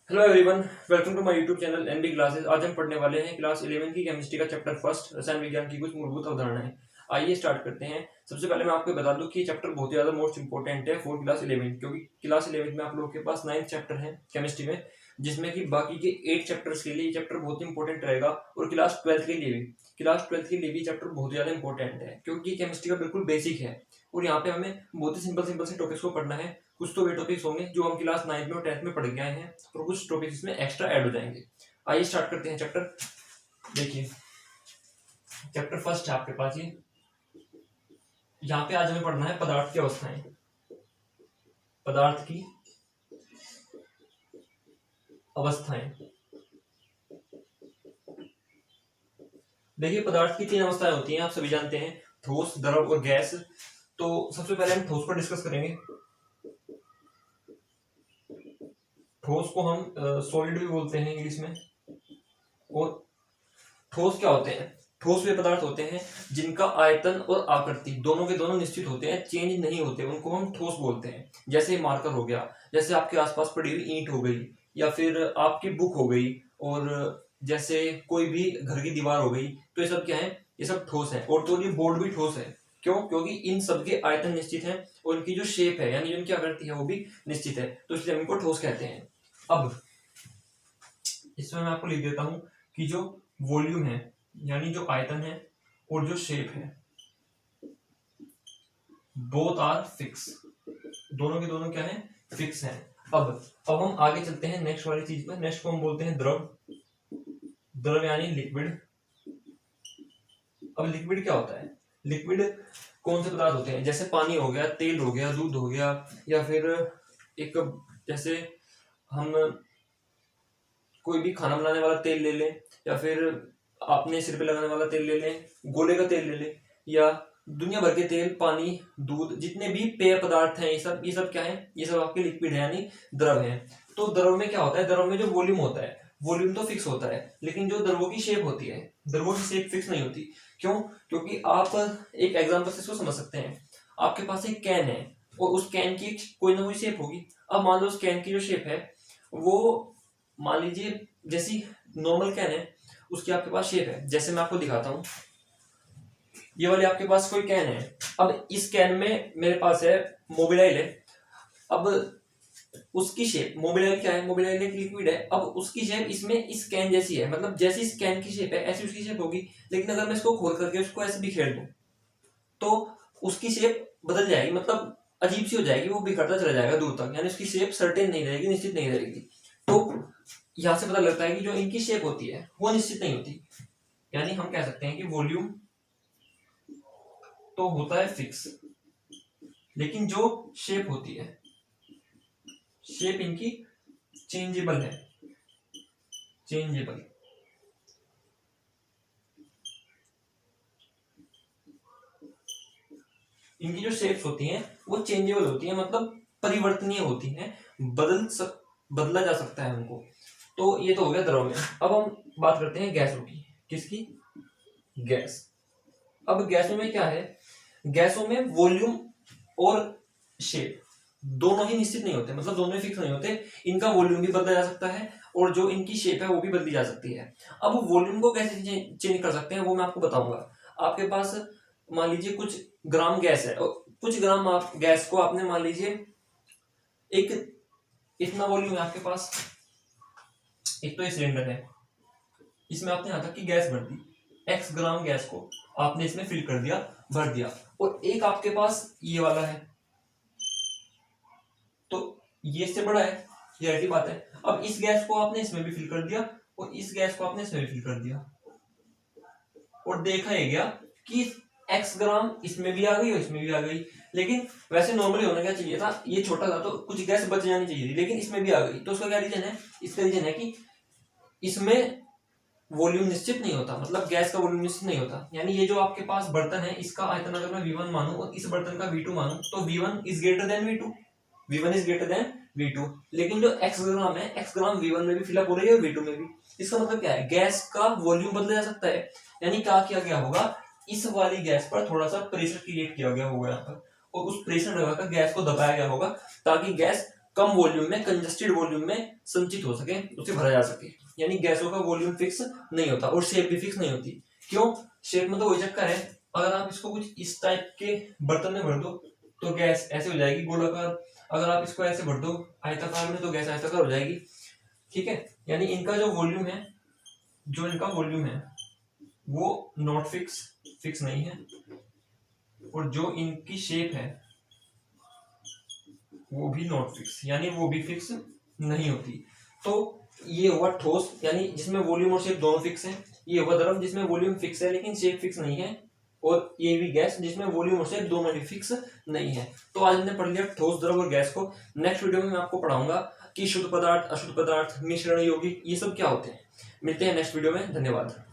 Hello everyone, welcome to my YouTube channel NB classes. आज हम पढ़ने वाले हैं क्लास 11 की केमिस्ट्री का चैप्टर फर्स्ट, रसायन विज्ञान की कुछ मूलभूत अवधारणाएं। आइए स्टार्ट करते हैं। सबसे पहले मैं आपको बता दूं कि ये चैप्टर बहुत ही ज्यादा मोस्ट इंपॉर्टेंट है फॉर क्लास 11, क्योंकि क्लास 11 में आप लोगों के पास 9th चैप्टर है केमिस्ट्री में, जिसमें कि बाकी के 8 चैप्टर्स के लिए ये चैप्टर बहुत इंपॉर्टेंट रहेगा। और क्लास 12 के लिए भी चैप्टर बहुत ज्यादा इंपॉर्टेंट है, क्योंकि केमिस्ट्री का बिल्कुल बेसिक है। और यहाँ पे हमें बहुत ही सिंपल सिंपल से टॉपिक्स को पढ़ना है। कुछ तो वे टॉपिक्स होंगे जो हम क्लास 9 में और 10th में पढ़ के आए हैं, और कुछ टॉपिक्स इसमें एक्स्ट्रा ऐड हो जाएंगे। आइए स्टार्ट करते हैं चैप्टर। देखिए, चैप्टर फर्स्ट है आपके पास ये। यहाँ पे आज हमें पढ़ना है पदार्थ की अवस्थाएं। पदार्थ की अवस्थाएं। देखिए, पदार्थ की 3 अवस्थाएं होती हैं, आप सभी जानते हैं, ठोस, द्रव और गैस। तो सबसे पहले हम ठोस पर डिस्कस करेंगे। ठोस को हम सॉलिड भी बोलते हैं इंग्लिश में। और ठोस क्या होते हैं? ठोस वे पदार्थ होते हैं जिनका आयतन और आकृति दोनों के दोनों निश्चित होते हैं, चेंज नहीं होते, उनको हम ठोस बोलते हैं। जैसे मार्कर हो गया, जैसे आपके आसपास पड़ी हुई ईंट हो गई, या फिर आपकी बुक हो गई, और जैसे कोई भी घर की दीवार हो गई। तो ये सब क्या है? ये सब ठोस है। और तो ये बोर्ड भी ठोस है। क्यों? क्योंकि इन सबके आयतन निश्चित है और इनकी जो शेप है, यानी जो इनकी आकृति है, वो भी निश्चित है, तो इसलिए हम इनको ठोस कहते हैं। अब इसमें मैं आपको लिख देता हूं कि जो वॉल्यूम है, यानी जो आयतन है, और जो शेप है, बोथ आर फिक्स। दोनों के दोनों क्या है? फिक्स हैं। अब हम आगे चलते हैं नेक्स्ट वाली चीज पर। नेक्स्ट को हम बोलते हैं द्रव। द्रव यानी लिक्विड। अब लिक्विड क्या होता है? लिक्विड कौन से पदार्थ होते हैं? जैसे पानी हो गया, तेल हो गया, दूध हो गया, या फिर एक जैसे हम कोई भी खाना बनाने वाला तेल ले लें, या फिर आपने सिर पे लगाने वाला तेल ले लें, गोले का तेल ले लें, या दुनिया भर के तेल, पानी, दूध, जितने भी पेय पदार्थ हैं, ये सब क्या है? ये सब आपके लिक्विड है, यानी द्रव है। तो द्रव में क्या होता है? द्रव में जो वॉल्यूम होता है, वॉल्यूम तो फिक्स होता है, लेकिन जो द्रवों की शेप होती है, द्रवों की शेप फिक्स नहीं होती। क्यों? क्योंकि आप एक एग्जाम्पल से इसको समझ सकते हैं। आपके पास एक कैन है, और उस कैन की कोई ना कोई शेप होगी। अब मान लो उस कैन की जो शेप है, वो मान लीजिए जैसी नॉर्मल कैन है, उसकी आपके पास शेप है। जैसे मैं आपको दिखाता हूं, ये वाली आपके पास कोई कैन है। अब इस कैन में मेरे पास है मोबिलाइल है। अब उसकी शेप, मोबिलाइल क्या है? मोबिलाइल एक लिक्विड है। अब उसकी शेप इसमें इस कैन जैसी है, मतलब जैसी इस कैन की शेप है ऐसी उसकी शेप होगी। लेकिन अगर मैं इसको खोल करके उसको ऐसे बिखेर दूं, तो उसकी शेप बदल जाएगी, मतलब अजीब सी हो जाएगी, वो बिखरता चला जाएगा दूर तक, यानी उसकी शेप सर्टेन नहीं रहेगी, निश्चित नहीं रहेगी। तो यहां से पता लगता है कि जो इनकी शेप होती है वो निश्चित नहीं होती। यानी हम कह सकते हैं कि वॉल्यूम तो होता है फिक्स, लेकिन जो शेप होती है, शेप इनकी चेंजेबल है। चेंजेबल। इनकी जो शेप्स होती हैं वो चेंजेबल होती हैं, मतलब परिवर्तनीय होती हैं, बदला जा सकता है उनको। तो ये तो हो गया द्रव में। अब हम बात करते हैं गैसों की। किसकी? गैस। अब गैसों में क्या है? गैसों में वॉल्यूम और शेप दोनों ही निश्चित नहीं होते, मतलब दोनों ही फिक्स नहीं होते। इनका वॉल्यूम भी बदला जा सकता है, और जो इनकी शेप है वो भी बदली जा सकती है। अब वॉल्यूम को कैसे चेंज कर सकते हैं वो मैं आपको बताऊंगा। आपके पास मान लीजिए कुछ ग्राम गैस है, और कुछ ग्राम आप गैस को आपने मान लीजिए एक इतना वॉल्यूम है आपके पास। एक तो ये सिलेंडर है, इसमें आपने यहां तक की गैस भर दी, एक्स ग्राम गैस को आपने इसमें फिल कर दिया, भर दिया। और एक आपके पास ये वाला है, तो ये इससे बड़ा है, ये ऐसी बात है। अब इस गैस को आपने इसमें भी फिल कर दिया, और इस गैस को आपने इसमें भी फिल कर दिया, और देखा ये गया कि एक्स ग्राम इसमें भी आ गई और इसमें भी आ गई। लेकिन वैसे नॉर्मली होना क्या चाहिए था? ये छोटा था तो कुछ गैस बच जानी चाहिए थी, लेकिन इसमें भी आ गई। तो उसका क्या रीजन है? इसका रीजन है कि इसमें वॉल्यूम निश्चित नहीं होता, मतलब गैस का वॉल्यूम निश्चित नहीं होता। यानी ये जो आपके पास बर्तन है, इसका आयतन अगर मैं V1 मानूं और इस बर्तन का V2 मानूं, तो V1 is greater than V2। V1 is greater than V2। लेकिन जो x ग्राम है, x ग्राम V1 में भी फिलअप हो रही है और V2 में भी। इसका मतलब क्या है? गैस का वॉल्यूम बदला जा सकता है। यानी क्या किया गया होगा? इस वाली गैस पर थोड़ा सा प्रेशर क्रिएट किया गया होगा यहाँ पर, और उस प्रेशर लगाकर गैस को दबाया गया होगा, ताकि गैस कम वॉल्यूम में, कंजस्टेड वॉल्यूम में संचित हो सके, उसे भरा जा सके। यानी गैसों का वॉल्यूम फिक्स नहीं होता और शेप भी फिक्स नहीं होती। क्यों? शेप में तो वही चक्कर है, अगर आप इसको कुछ इस टाइप के बर्तन में भर दो तो गैस ऐसे हो जाएगी गोलाकार, अगर आप इसको ऐसे भर दो आयताकार में तो गैस आयताकार हो जाएगी। ठीक है, यानी इनका जो वॉल्यूम है, जो इनका वॉल्यूम है वो नॉट फिक्स नहीं है, और जो इनकी शेप है वो भी नॉट फिक्स, यानी वो भी फिक्स नहीं होती। तो ये हुआ ठोस, यानी जिसमें वॉल्यूम और शेप दोनों फिक्स है। ये हुआ द्रव जिसमें वॉल्यूम फिक्स है लेकिन शेप फिक्स नहीं है। और ये भी गैस जिसमें वॉल्यूम और शेप दोनों भी फिक्स नहीं है। तो आज हमने पढ़ लिया ठोस, द्रव और गैस को। नेक्स्ट वीडियो में मैं आपको पढ़ाऊंगा कि शुद्ध पदार्थ, अशुद्ध पदार्थ, मिश्रण, यौगिक, ये सब क्या होते हैं। मिलते हैं नेक्स्ट वीडियो में। धन्यवाद।